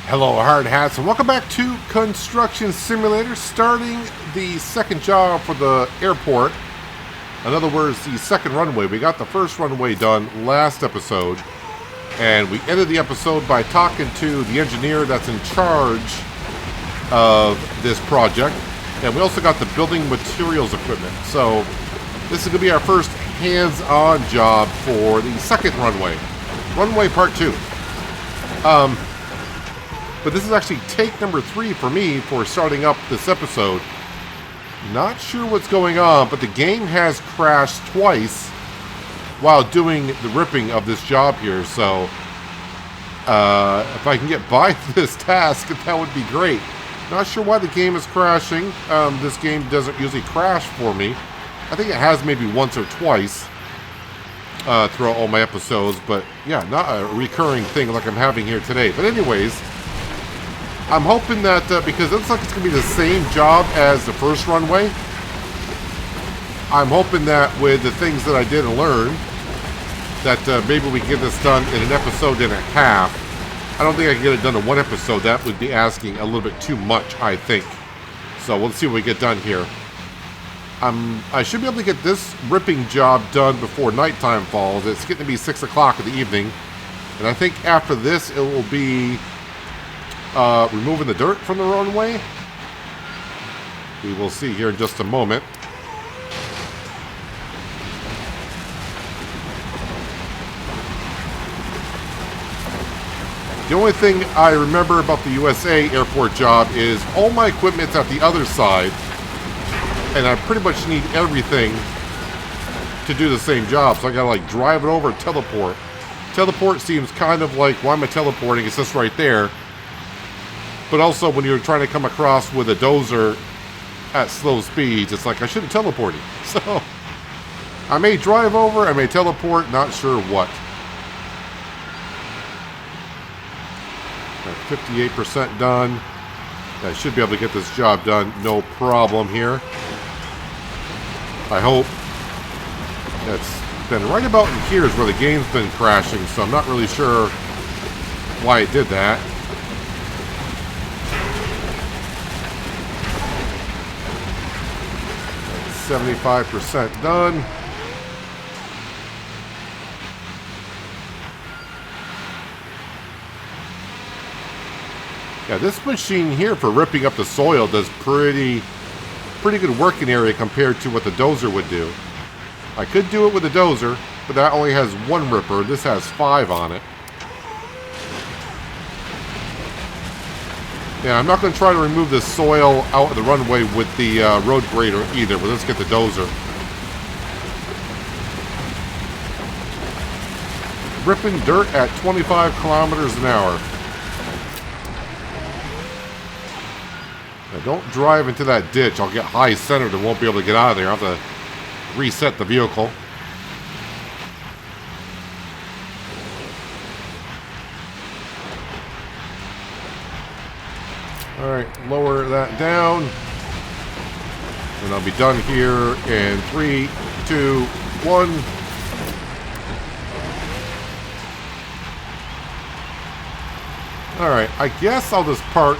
Hello, hard hats, and welcome back to Construction Simulator, starting the second job for the airport. In other words, the second runway. We got the first runway done last episode, and we ended the episode by talking to the engineer that's in charge of this project, and we also got the building materials equipment. So this is going to be our first hands-on job for the second runway, runway part 2. But this is actually take number 3 for me for starting up this episode. Not sure what's going on, but the game has crashed twice while doing the ripping of this job here. So if I can get by this task, that would be great. Not sure why the game is crashing. This game doesn't usually crash for me. I think it has maybe once or twice throughout all my episodes. But yeah, not a recurring thing like I'm having here today. But anyways, I'm hoping that, because it looks like it's going to be the same job as the first runway, I'm hoping that with the things that I did and learned, that maybe we can get this done in an episode and a half. I don't think I can get it done in one episode. That would be asking a little bit too much, I think. So we'll see what we get done here. I should be able to get this ripping job done before nighttime falls. It's getting to be 6 o'clock in the evening. And I think after this, it will be removing the dirt from the runway. We will see here in just a moment. The only thing I remember about the USA airport job is all my equipment's at the other side, and I pretty much need everything to do the same job. So I gotta like drive it over and teleport. Teleport seems kind of like, why am I teleporting? It's just right there. But also, when you're trying to come across with a Dozer at slow speeds, it's like, I shouldn't teleport it. So, I may drive over, I may teleport, not sure what. 58% done. I should be able to get this job done, no problem here. I hope. It's been right about in here is where the game's been crashing, so I'm not really sure why it did that. 75% done. Yeah, this machine here for ripping up the soil does pretty good working area compared to what the Dozer would do. I could do it with the Dozer, but that only has one ripper. This has 5 on it. Yeah, I'm not going to try to remove the soil out of the runway with the road grader either, but let's get the Dozer. Ripping dirt at 25 kilometers an hour. Now don't drive into that ditch. I'll get high centered and won't be able to get out of there. I'll have to reset the vehicle. Alright, lower that down. And I'll be done here in 3, 2, 1. Alright, I guess I'll just park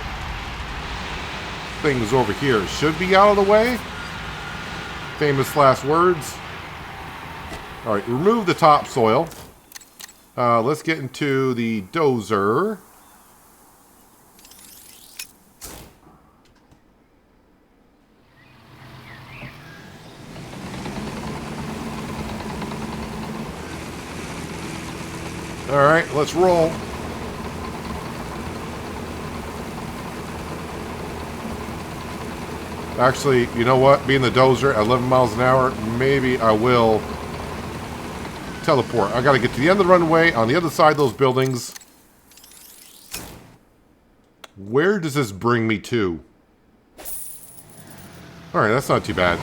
things over here. Should be out of the way. Famous last words. Alright, remove the topsoil. Let's get into the Dozer. Alright, let's roll. Actually, you know what? Being the Dozer at 11 miles an hour, maybe I will teleport. I gotta get to the end of the runway on the other side of those buildings. Where does this bring me to? Alright, that's not too bad.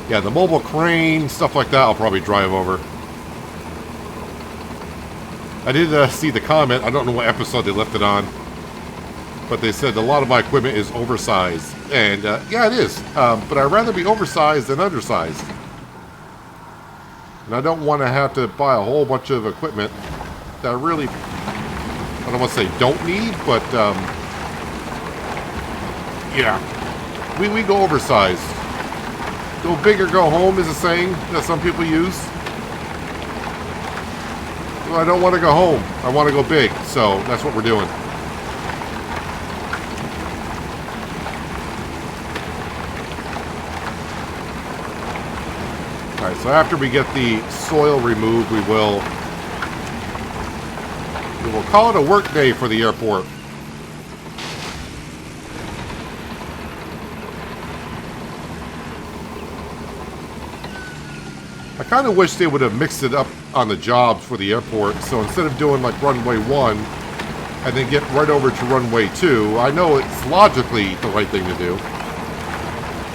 Yeah, the mobile crane, stuff like that, I'll probably drive over. I did see the comment. I don't know what episode they left it on. But they said a lot of my equipment is oversized. And, yeah, it is. But I'd rather be oversized than undersized. And I don't want to have to buy a whole bunch of equipment that I don't want to say don't need, but yeah. We go oversized. Go big or go home is a saying that some people use. Well, I don't want to go home. I want to go big, so that's what we're doing. Alright, so after we get the soil removed, we will call it a work day for the airport. I kind of wish they would have mixed it up on the jobs for the airport. So instead of doing like runway 1 and then get right over to runway 2, I know it's logically the right thing to do.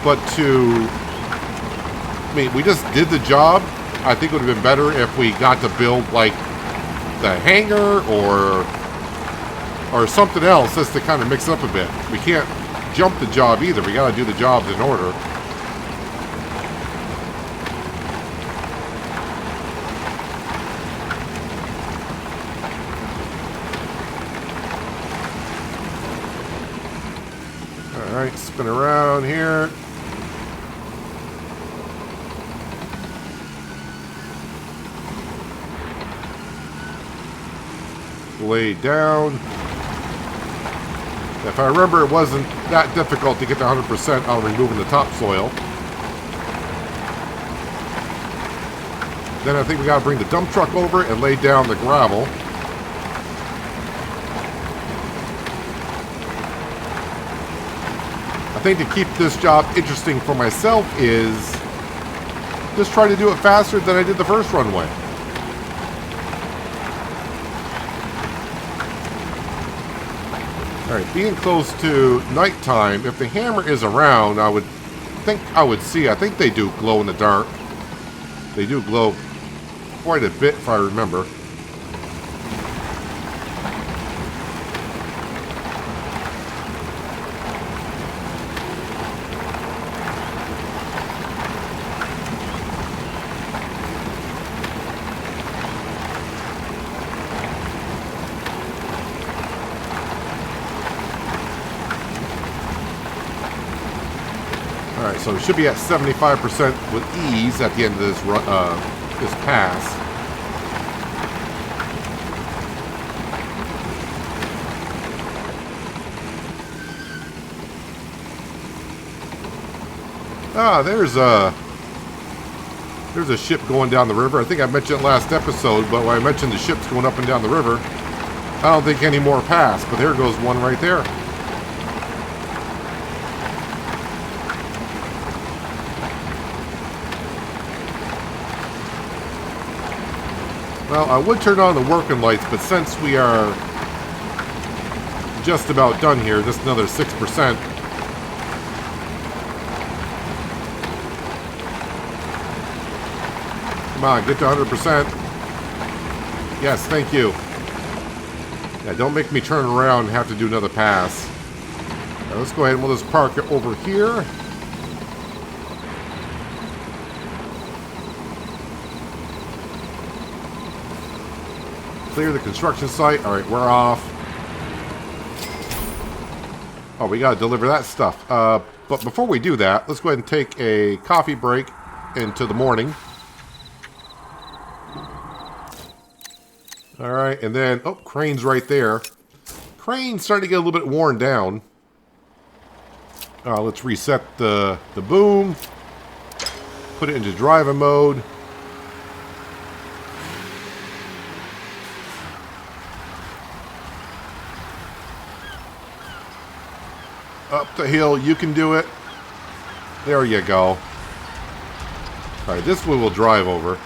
But we just did the job. I think it would have been better if we got to build like the hangar or something else just to kind of mix it up a bit. We can't jump the job either. We got to do the jobs in order. Alright, spin around here. Lay down. If I remember, it wasn't that difficult to get to 100% on removing the topsoil. Then I think we got to bring the dump truck over and lay down the gravel. I think to keep this job interesting for myself is just try to do it faster than I did the first runway. Alright, being close to nighttime, if the hammer is around, I would see. I think they do glow in the dark. They do glow quite a bit if I remember. Alright, so it should be at 75% with ease at the end of this pass. Ah, there's a ship going down the river. I think I mentioned it last episode, but when I mentioned the ships going up and down the river, I don't think any more pass, but there goes one right there. Well, I would turn on the working lights, but since we are just about done here, just another 6%. Come on, get to 100%. Yes, thank you. Yeah, don't make me turn around and have to do another pass. Now, let's go ahead and we'll just park it over here. Clear the construction site. Alright, we're off. Oh, we gotta deliver that stuff. But before we do that, let's go ahead and take a coffee break into the morning. Alright, and then, oh, crane's right there. Crane's starting to get a little bit worn down. Let's reset the boom. Put it into driving mode. Up the hill, you can do it. There you go. Alright, this one we'll drive over.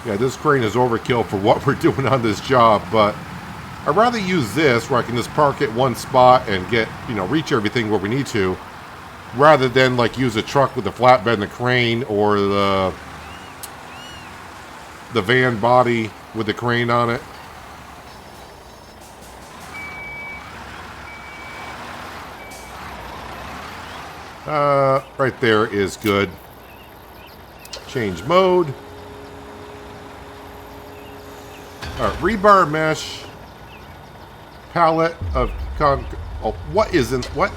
Yeah, this crane is overkill for what we're doing on this job, but I'd rather use this where I can just park at one spot and get, reach everything where we need to, rather than like use a truck with a flatbed and a crane, or the van body with the crane on it. Right there is good. Change mode. Alright, rebar mesh. Palette of oh, what isn't what?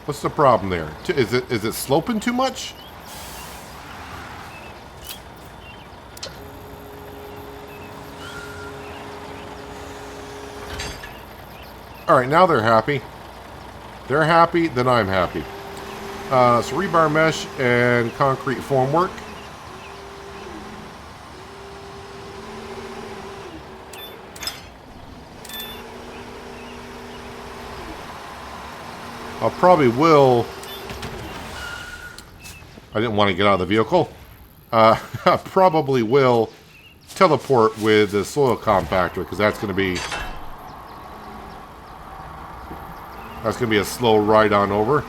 What's the problem there? Is it sloping too much? Alright, now they're happy. They're happy, then I'm happy. So rebar mesh and concrete formwork. I probably will. I didn't want to get out of the vehicle. I probably will teleport with the soil compactor because that's going to be a slow ride on over.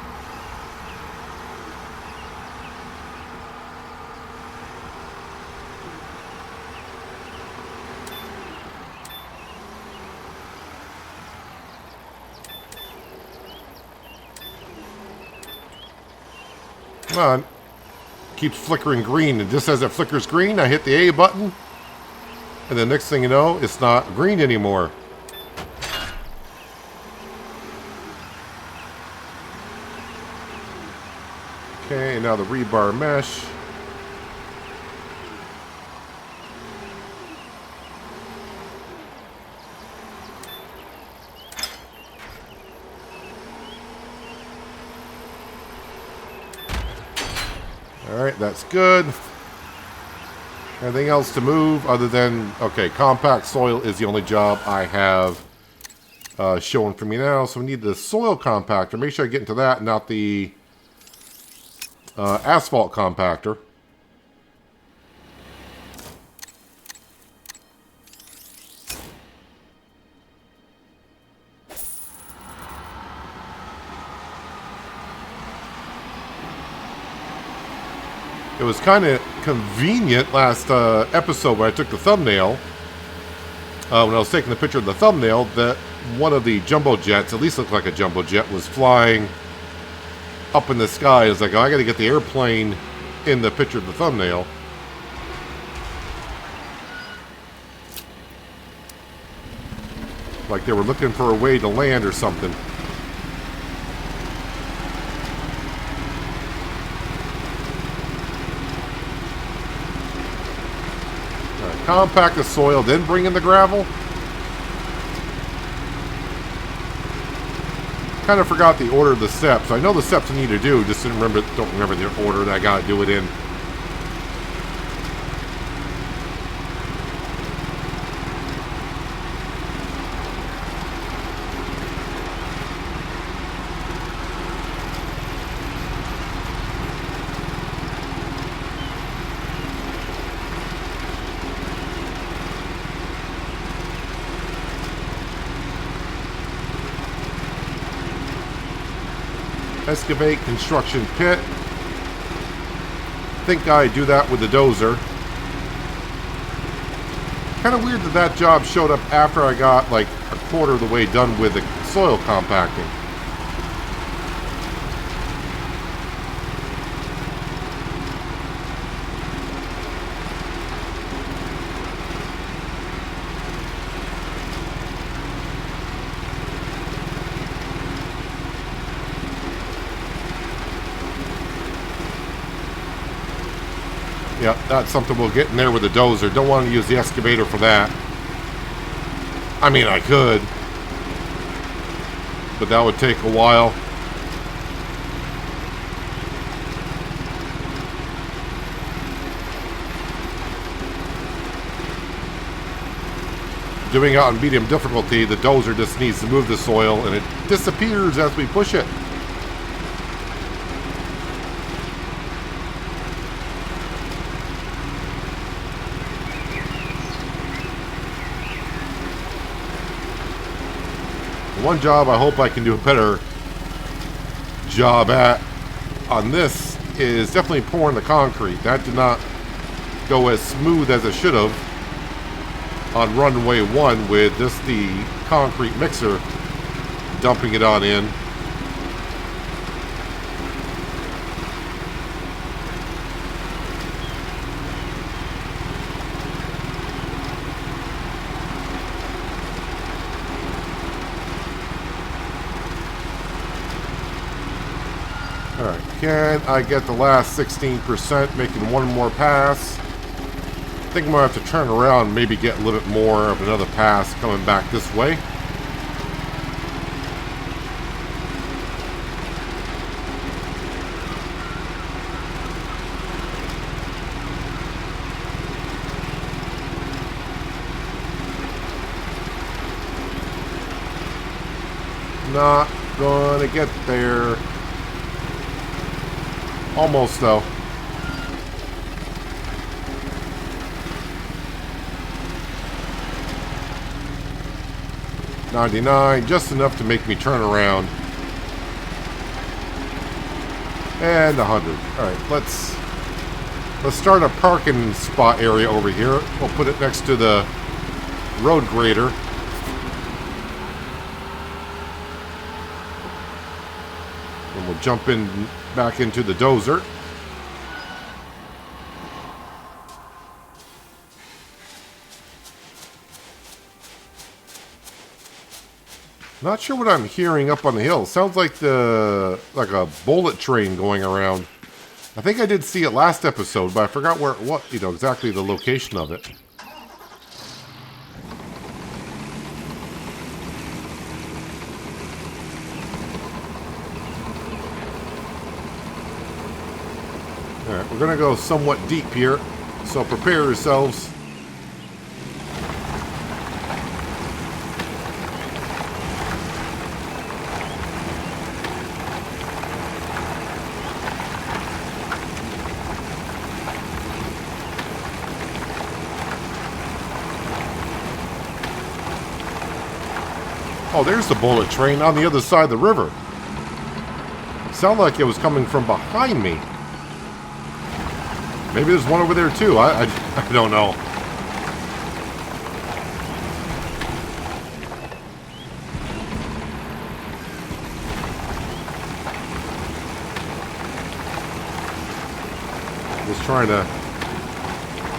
Come on. Keeps flickering green, and just as it flickers green, I hit the A button, and the next thing you know, it's not green anymore. Okay, now the rebar mesh. Alright, that's good. Anything else to move other than... Okay, compact soil is the only job I have showing for me now. So we need the soil compactor. Make sure I get into that, not the asphalt compactor. It was kind of convenient last episode when I took the thumbnail. When I was taking the picture of the thumbnail, that one of the jumbo jets, at least looked like a jumbo jet, was flying up in the sky. I was like, oh, I got to get the airplane in the picture of the thumbnail. Like they were looking for a way to land or something. Compact the soil, then bring in the gravel. Kind of forgot the order of the steps. I know the steps I need to do, just don't remember the order that I gotta do it in. Excavate construction pit. Think I do that with the dozer. Kind of weird that that job showed up after I got like a quarter of the way done with the soil compacting. Yep, that's something we'll get in there with the dozer. Don't want to use the excavator for that. I mean, I could, but that would take a while. Doing it on medium difficulty, the dozer just needs to move the soil and it disappears as we push it. One job I hope I can do a better job at on this is definitely pouring the concrete. That did not go as smooth as it should have. on runway 1 with just the concrete mixer, dumping it on in. Alright, can I get the last 16%, making one more pass? I think I'm going to have to turn around and maybe get a little bit more of another pass coming back this way. Not gonna get there. Almost though. $99, just enough to make me turn around. And 100. Alright, let's start a parking spot area over here. We'll put it next to the road grader. And we'll jump in back into the Dozer. Not sure what I'm hearing up on the hill. Sounds like a bullet train going around. I think I did see it last episode, but I forgot exactly the location of it. Alright, we're gonna go somewhat deep here, so prepare yourselves. Oh, there's the bullet train on the other side of the river. Sounded like it was coming from behind me. Maybe there's one over there too. I don't know.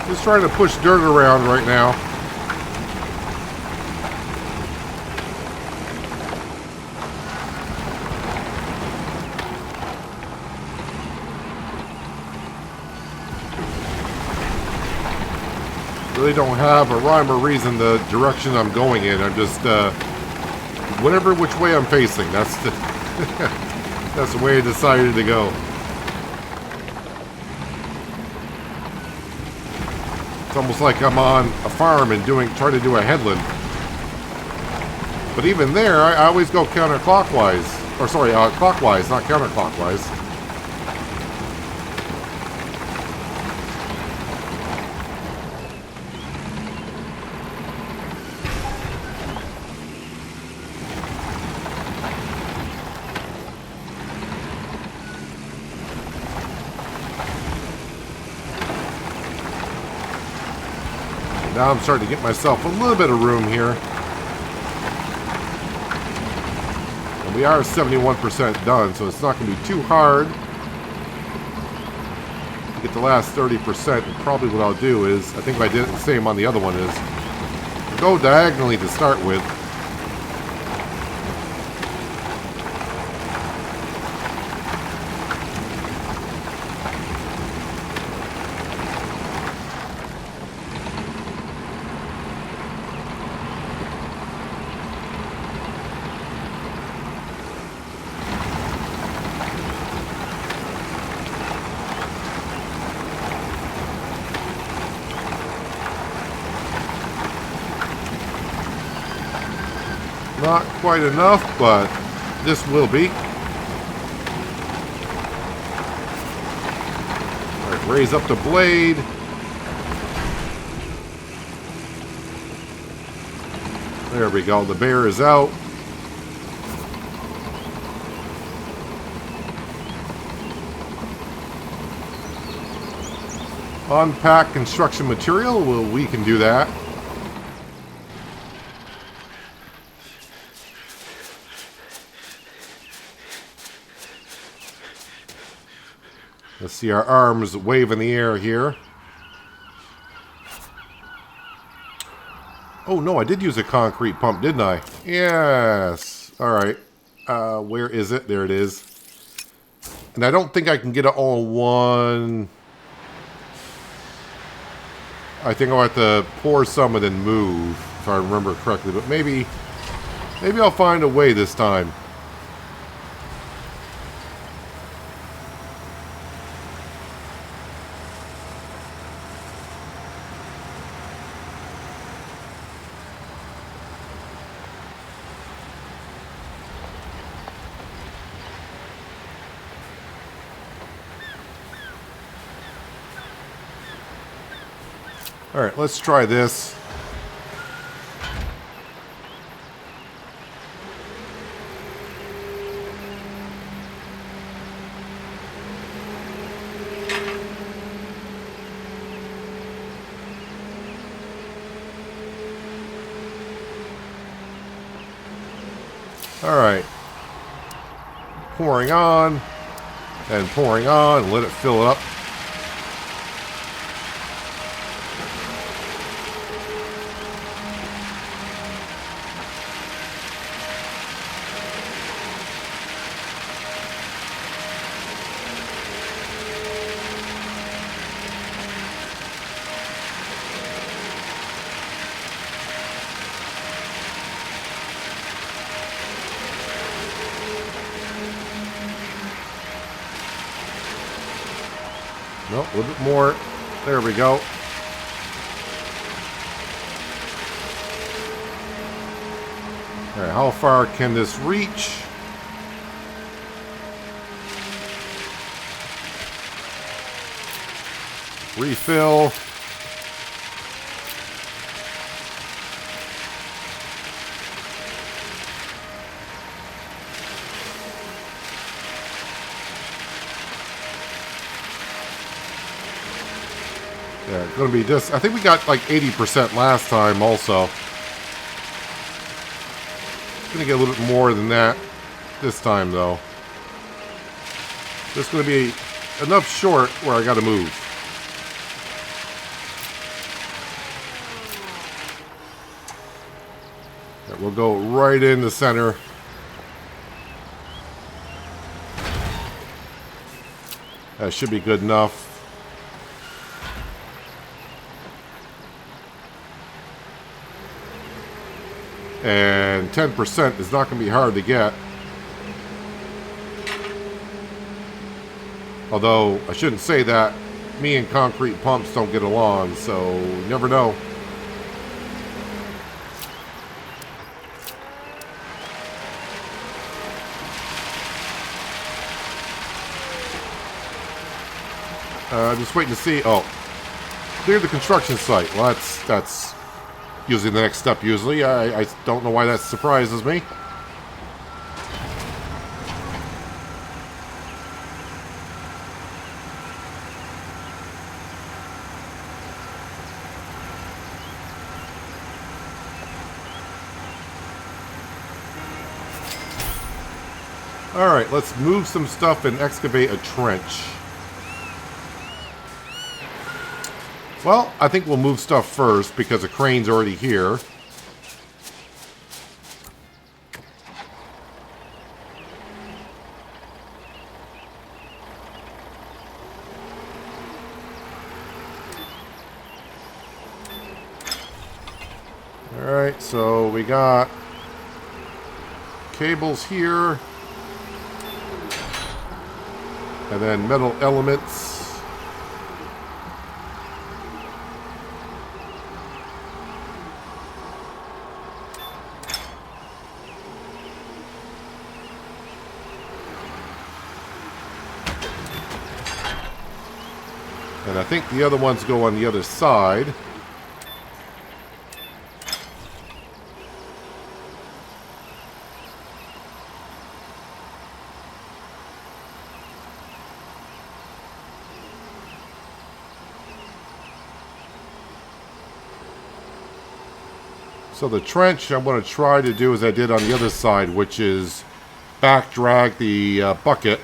Just trying to push dirt around right now. Really don't have a rhyme or reason the direction I'm going in. I'm just whatever which way I'm facing. That's the that's the way I decided to go. It's almost like I'm on a farm and trying to do a headland. But even there, I always go counterclockwise. Or sorry, clockwise, not counterclockwise. Now I'm starting to get myself a little bit of room here. And we are 71% done, so it's not going to be too hard to get the last 30%. And probably what I'll do is, I think if I did it the same on the other one, is go diagonally to start with. Not quite enough, but this will be. All right, raise up the blade. There we go. The bear is out. Unpack construction material. Well, we can do that. Let's see our arms wave in the air here. Oh no, I did use a concrete pump, didn't I? Yes. Alright. Where is it? There it is. And I don't think I can get it all in one. I think I'll have to pour some and then move, if I remember correctly. But maybe I'll find a way this time. Alright, let's try this. Alright. Pouring on. And pouring on. Let it fill it up. Nope, a little bit more. There we go. Alright, how far can this reach? Refill. Yeah, it's going to be just... I think we got like 80% last time also. Going to get a little bit more than that this time though. Just going to be enough short where I got to move. Yeah, we'll go right in the center. That should be good enough. And 10% is not going to be hard to get. Although, I shouldn't say that. Me and concrete pumps don't get along, so you never know. Just waiting to see. Oh, clear the construction site. Well, that's usually the next step. Usually, I don't know why that surprises me. All right, let's move some stuff and excavate a trench. Well, I think we'll move stuff first because the crane's already here. Alright, so we got cables here. And then metal elements. And I think the other ones go on the other side. So the trench I'm going to try to do as I did on the other side, which is back drag the bucket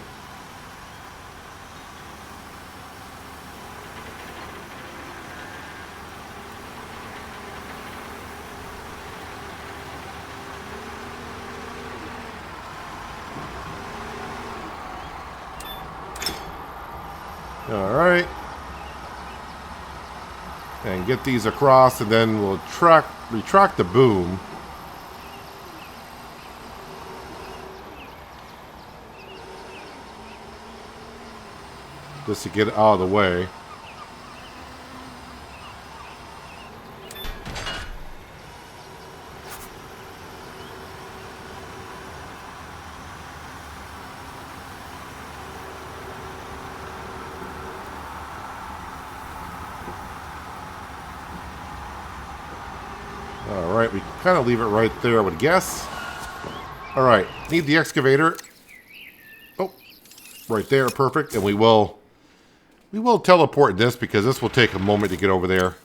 All right. And get these across, and then we'll retract the boom. Just to get it out of the way. Alright, we kind of leave it right there, I would guess. Alright, need the excavator. Oh, right there, perfect. And we will teleport this because this will take a moment to get over there.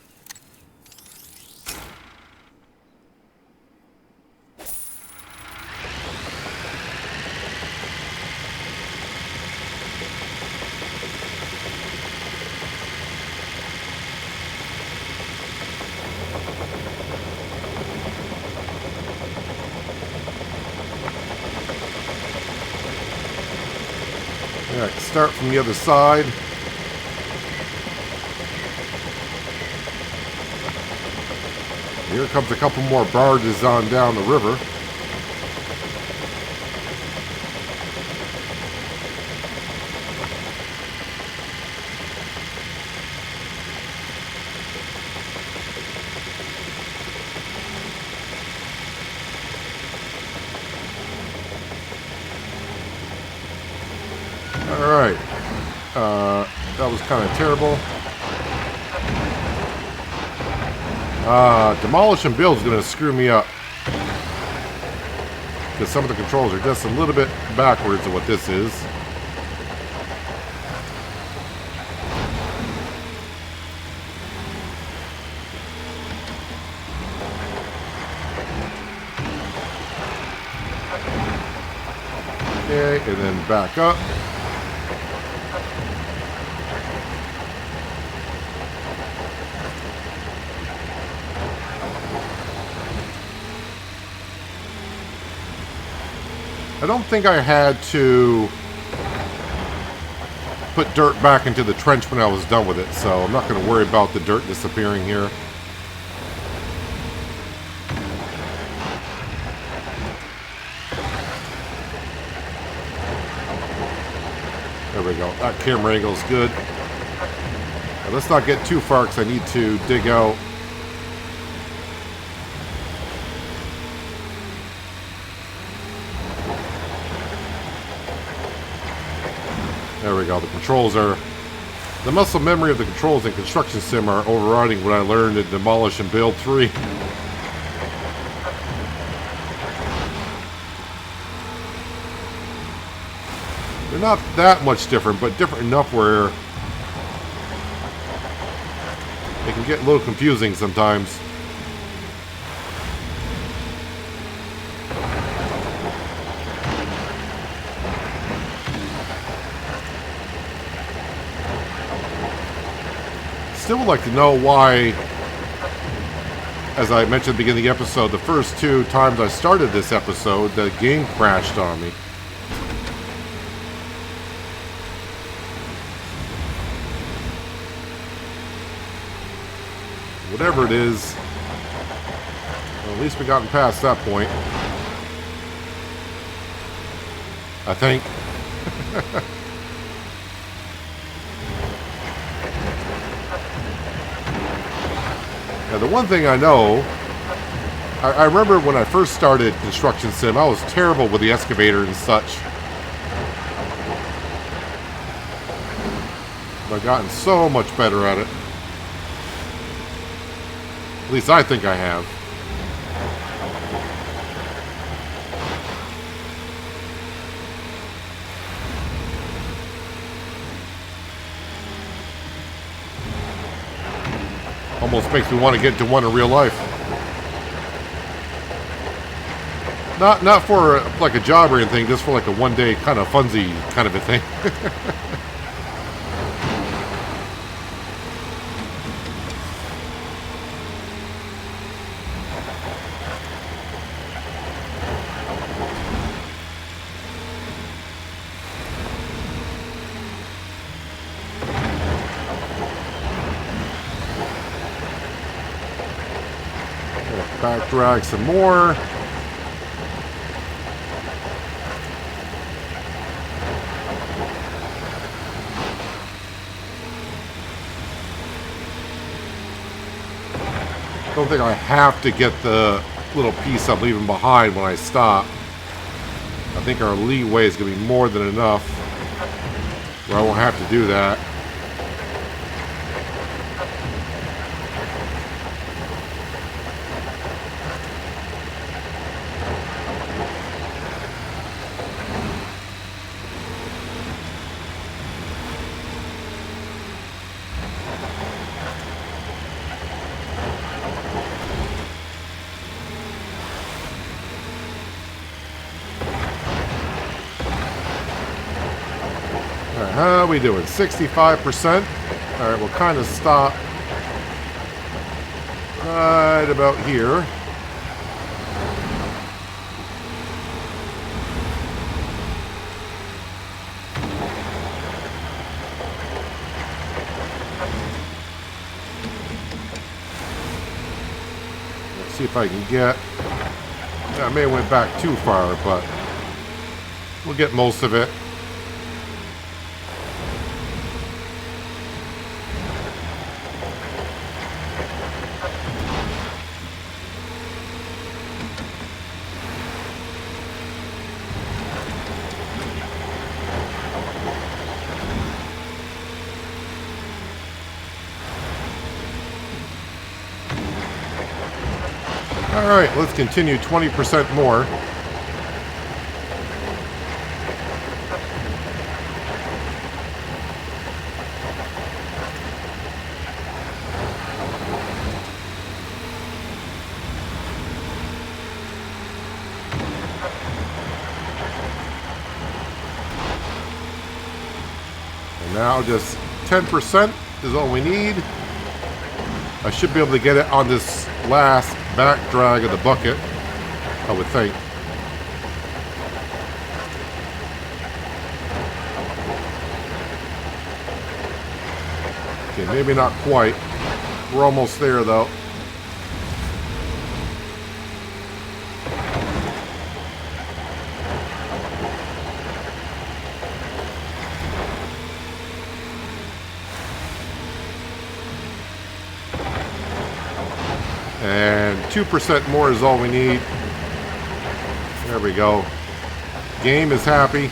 Alright, start from the other side. Here comes a couple more barges on down the river. Alright. That was kind of terrible. Demolish and build is going to screw me up. Because some of the controls are just a little bit backwards of what this is. Okay, and then back up. I don't think I had to put dirt back into the trench when I was done with it, so I'm not going to worry about the dirt disappearing here. There we go. That camera angle is good. Now let's not get too far because I need to dig out. There we go. The controls are... The muscle memory of the controls in Construction Sim are overriding what I learned in Demolish and Build 3. They're not that much different, but different enough where they can get a little confusing sometimes. Still would like to know why, as I mentioned at the beginning of the episode, the first 2 times I started this episode, the game crashed on me. Whatever it is, well, at least we've gotten past that point. I think. Now, the one thing I know, I remember when I first started Construction Sim, I was terrible with the excavator and such. But I've gotten so much better at it. At least I think I have. Almost makes me want to get into one in real life. Not for like a job or anything, just for like a one-day kind of funsy kind of a thing. Back drag some more. Don't think I have to get the little piece I'm leaving behind when I stop. I think our leeway is going to be more than enough where I won't have to do that. How are we doing? 65%. All right, we'll kind of stop right about here. Let's see if I can get... I may have went back too far, but we'll get most of it. All right, let's continue 20% more. And now just 10% is all we need. I should be able to get it on this last back drag of the bucket, I would think. Okay, maybe not quite. We're almost there though. And 2% more is all we need. There we go. Game is happy.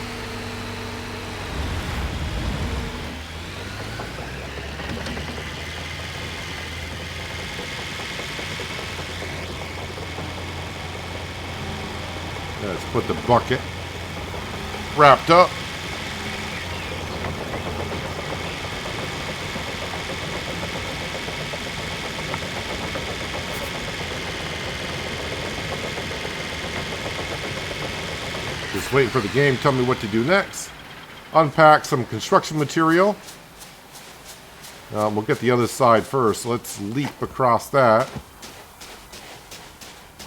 Let's put the bucket wrapped up. Just waiting for the game to tell me what to do next. Unpack some construction material. We'll get the other side first. Let's leap across that.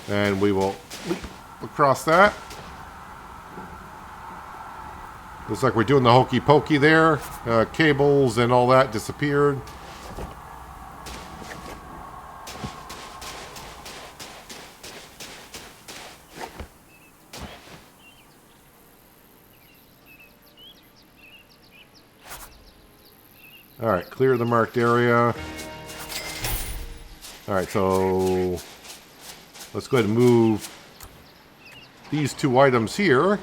And we will leap across that. Looks like we're doing the hokey pokey there. Cables and all that disappeared. All right, clear the marked area. All right, so let's go ahead and move these two items here.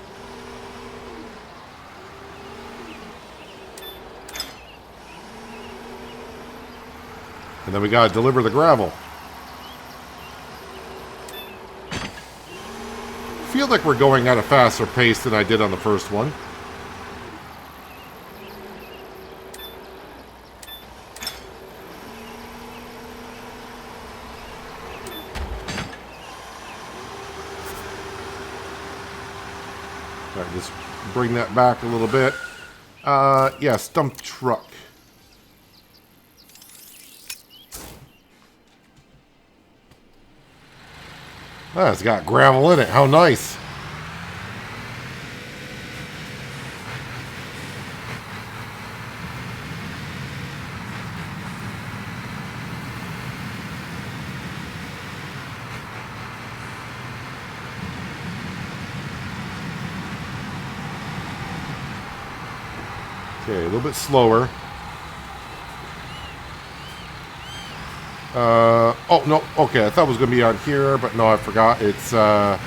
And then we got to deliver the gravel. Feel like we're going at a faster pace than I did on the first one. All right, just bring that back a little bit. Yes, dump truck. Oh, it's got gravel in it. How nice. Okay, a little bit slower. Oh, no. Okay, I thought it was going to be on here, but no, I forgot. It's on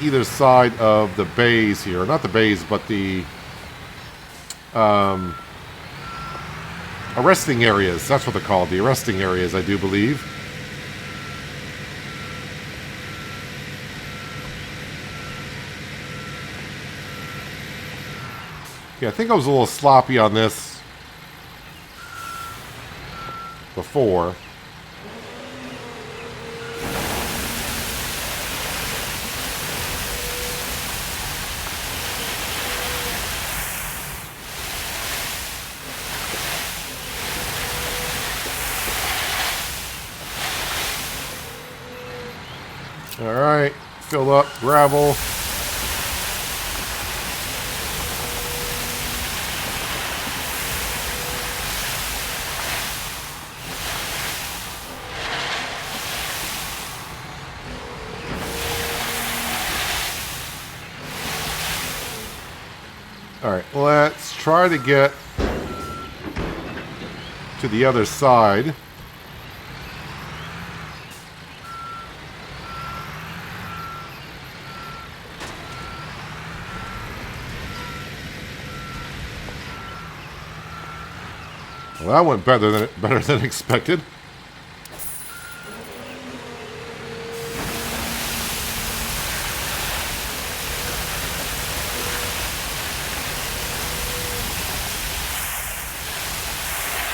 either side of the bays here. Not the bays, but the arresting areas. That's what they're called. The arresting areas, I do believe. Yeah, I think I was a little sloppy on this before. All right, fill up gravel. All right, let's try to get to the other side. Well, that went better than expected.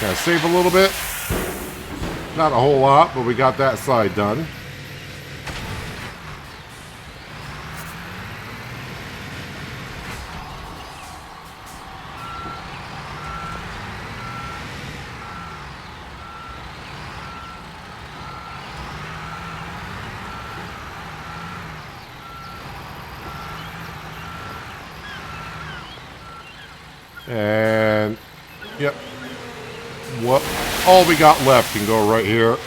Gotta save a little bit. Not a whole lot, but we got that side done. And, yep. What all we got left can go right here.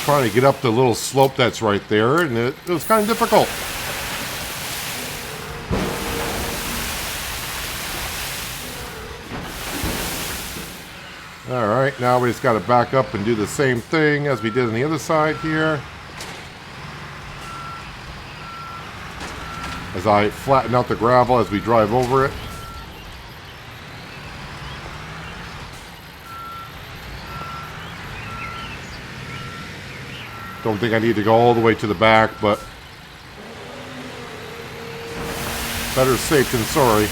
Trying to get up the little slope that's right there, and it was kind of difficult. Alright, now we just got to back up and do the same thing as we did on the other side here. As I flatten out the gravel as we drive over it. Don't think I need to go all the way to the back, but better safe than sorry.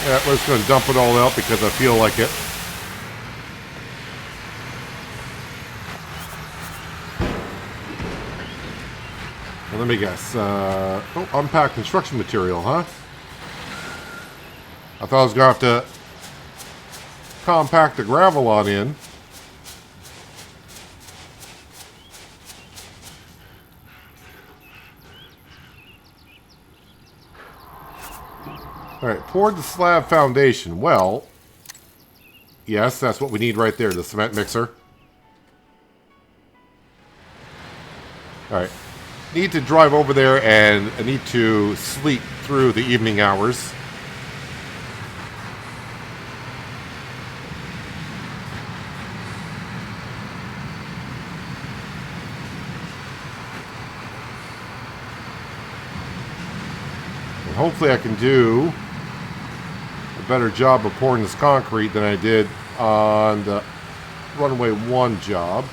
Yeah, we're just going to dump it all out because I feel like it. Well, let me guess. Oh, unpacked construction material, huh? I thought I was going to have to compact the gravel on in. Alright, poured the slab foundation. Well, yes, that's what we need right there, the cement mixer. Alright, need to drive over there, and I need to sleep through the evening hours. Hopefully I can do a better job of pouring this concrete than I did on the runway 1 job.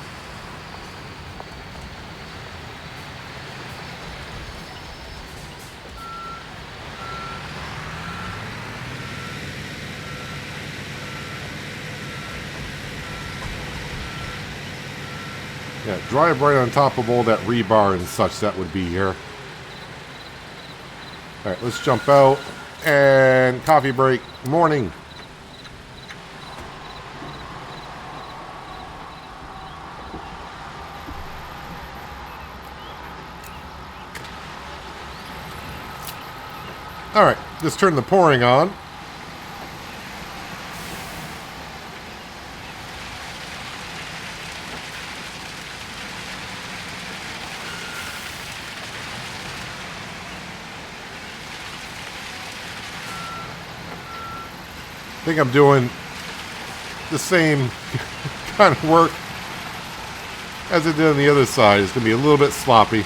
Yeah, drive right on top of all that rebar and such that would be here. Alright, let's jump out. And coffee break. Morning. Alright, just turn the pouring on. I think I'm doing the same kind of work as I did on the other side. It's going to be a little bit sloppy.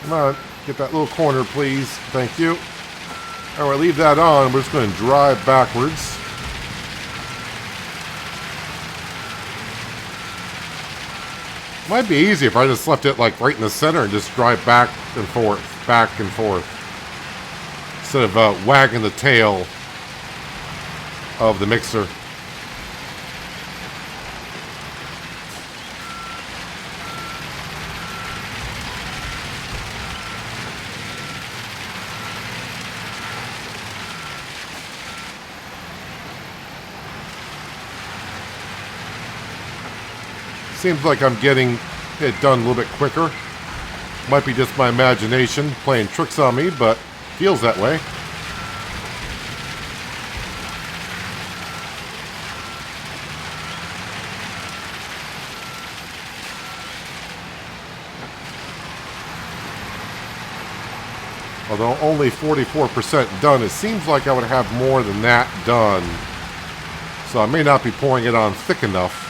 Come on, get that little corner, please. Thank you. All right, leave that on. We're just going to drive backwards. Might be easy if I just left it like right in the center and just drive back and forth, instead of wagging the tail of the mixer. Seems like I'm getting it done a little bit quicker. Might be just my imagination playing tricks on me, but feels that way. Although only 44% done, it seems like I would have more than that done. So I may not be pouring it on thick enough.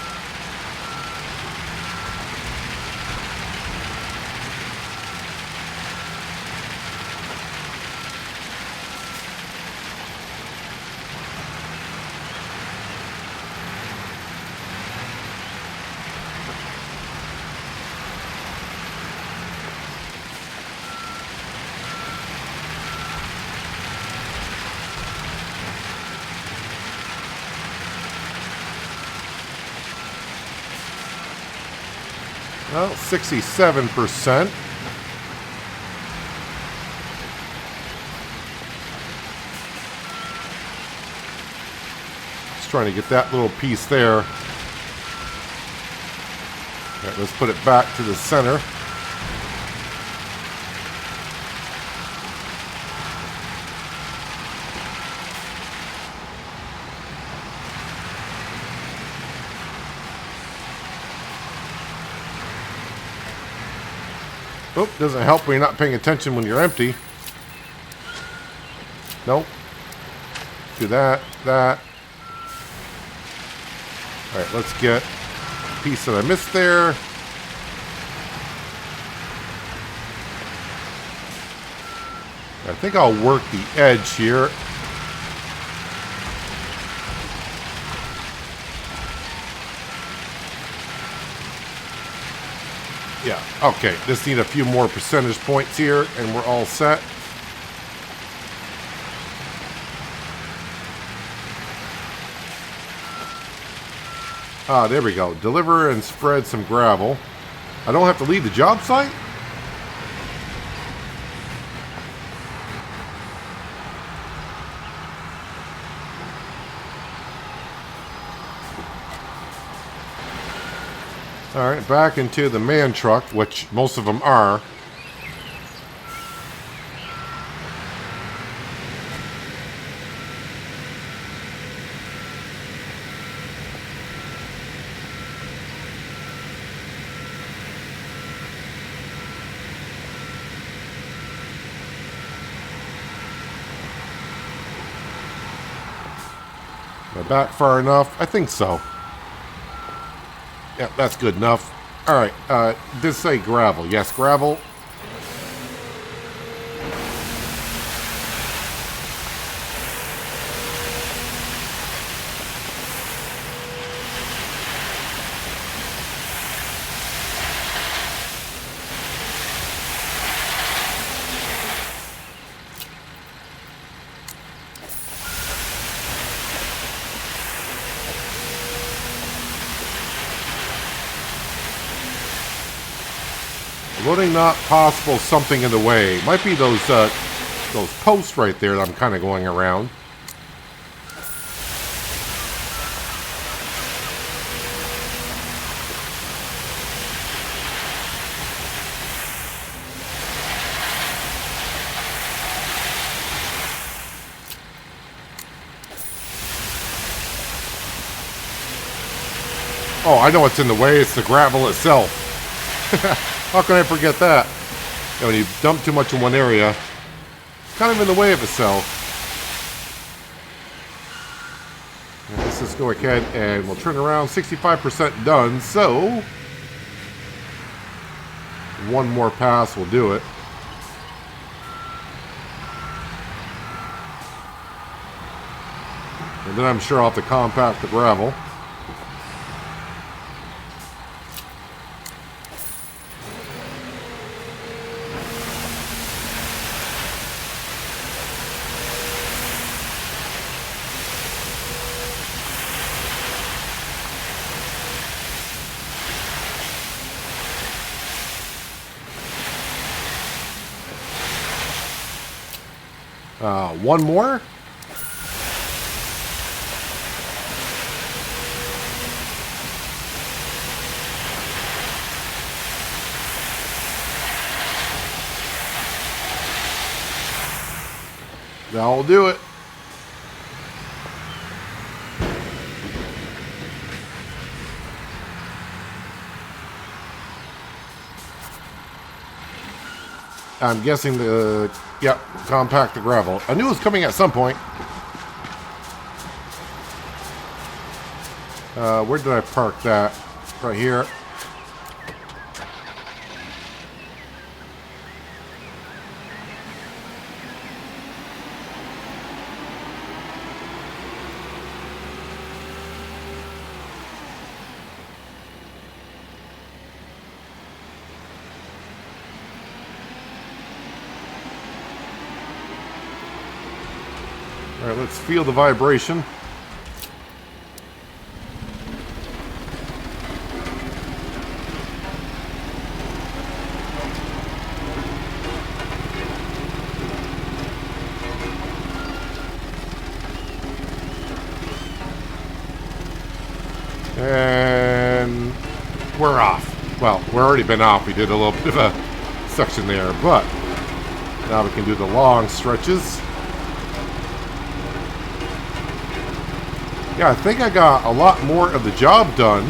Well, 67%. Just trying to get that little piece there. Right, let's put it back to the center. Oh, doesn't help when you're not paying attention when you're empty. Nope. Do that, that. All right, let's get a piece that I missed there. I think I'll work the edge here. Yeah, okay, just need a few more percentage points here and we're all set. Ah, there we go. Deliver and spread some gravel. I don't have to leave the job site? Alright, back into the man truck, which most of them are. Am I back far enough? I think so. Yeah, that's good enough. All right, did say gravel. Yes, gravel. Loading not possible, something in the way. Might be those posts right there that I'm kind of going around. Oh, I know what's in the way. It's the gravel itself. How can I forget that? You know, when you dump too much in one area, it's kind of in the way of itself. And let's just go ahead and we'll turn around. 65% done. So, one more pass will do it. And then I'm sure I'll have to compact the gravel. One more. That'll do it. I'm guessing compact the gravel. I knew it was coming at some point. Where did I park that? Right here. All right, let's feel the vibration. And we're off. Well, we're already been off. We did a little bit of a section there, but now we can do the long stretches. Yeah, I think I got a lot more of the job done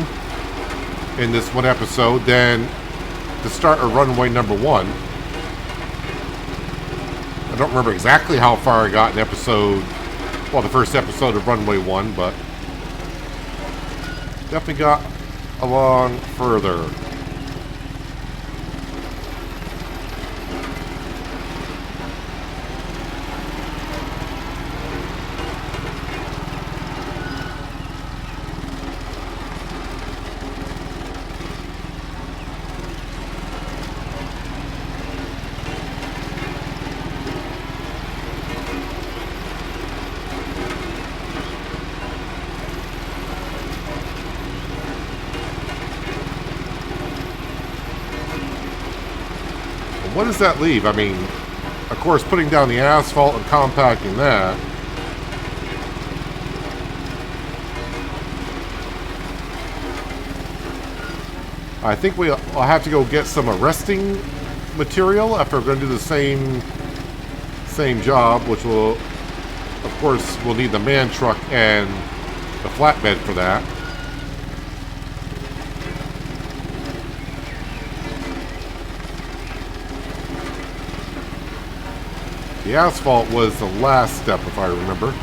in this one episode than to start a runway number 1. I don't remember exactly how far I got in the first episode of runway 1, but definitely got along further. What does that leave? I mean, of course, putting down the asphalt and compacting that. I think I'll have to go get some arresting material after we're going to do the same job, which will, of course, we'll need the man truck and the flatbed for that. The asphalt was the last step, if I remember.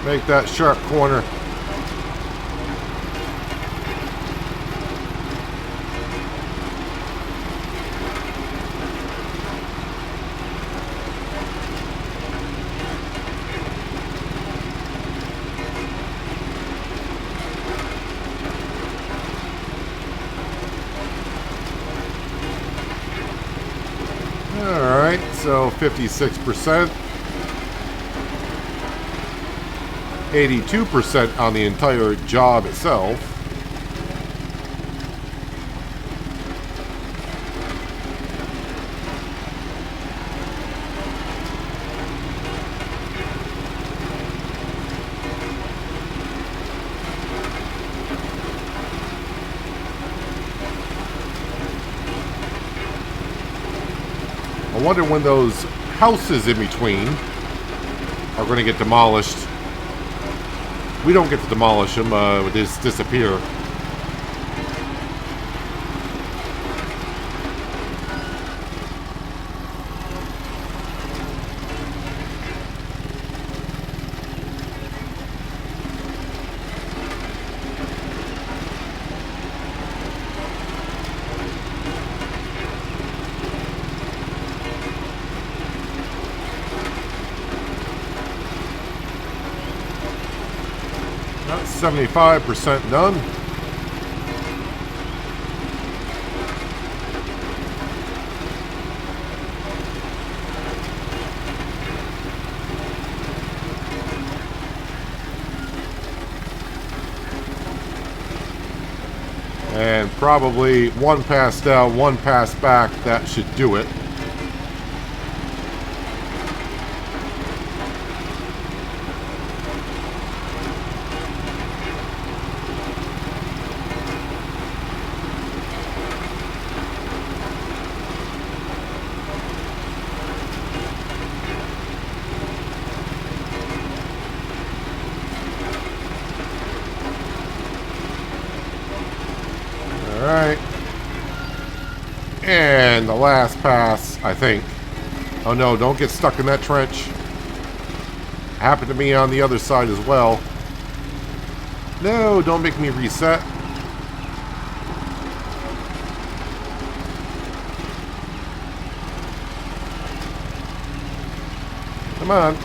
Make that sharp corner. Alright, so 56%. 82% on the entire job itself. I wonder when those houses in between are going to get demolished. We don't get to demolish them, they just disappear. That's 75% done. And probably one pass down, one pass back, that should do it. Alright. And the last pass, I think. Oh no, don't get stuck in that trench. Happened to me on the other side as well. No, don't make me reset. Come on.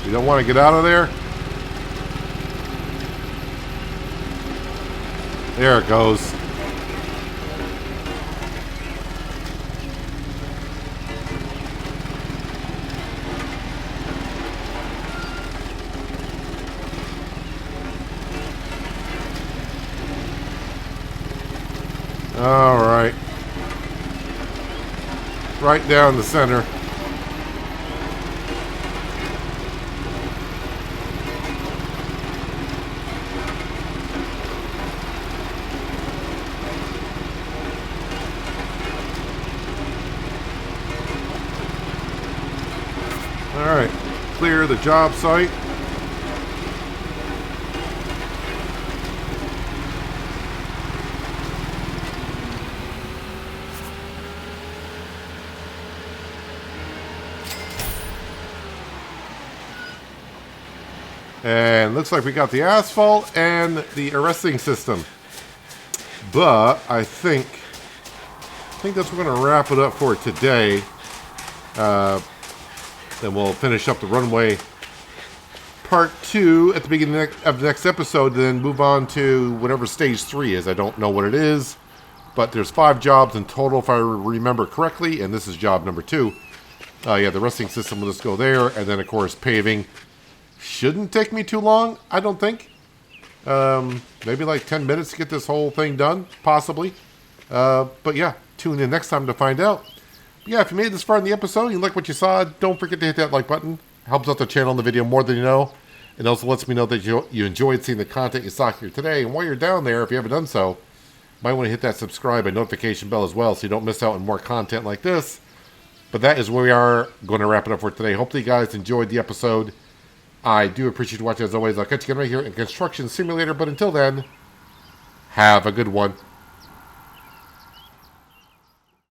You don't want to get out of there? There it goes. All right. Right down the center. Alright, clear the job site. And looks like we got the asphalt and the arresting system. But I think that's what we're going to wrap it up for today. Then we'll finish up the runway part 2 at the beginning of the next episode, then move on to whatever stage 3 is. I don't know what it is, but there's 5 jobs in total if I remember correctly, and this is job number 2. Yeah, the resting system will just go there, and then of course paving. Shouldn't take me too long, I don't think. Maybe like 10 minutes to get this whole thing done, possibly. But yeah, tune in next time to find out. Yeah, if you made it this far in the episode, you like what you saw, don't forget to hit that like button. Helps out the channel and the video more than you know. It also lets me know that you enjoyed seeing the content you saw here today. And while you're down there, if you haven't done so, you might want to hit that subscribe and notification bell as well so you don't miss out on more content like this. But that is where we are going to wrap it up for today. Hopefully you guys enjoyed the episode. I do appreciate you watching as always. I'll catch you again right here in Construction Simulator. But until then, have a good one.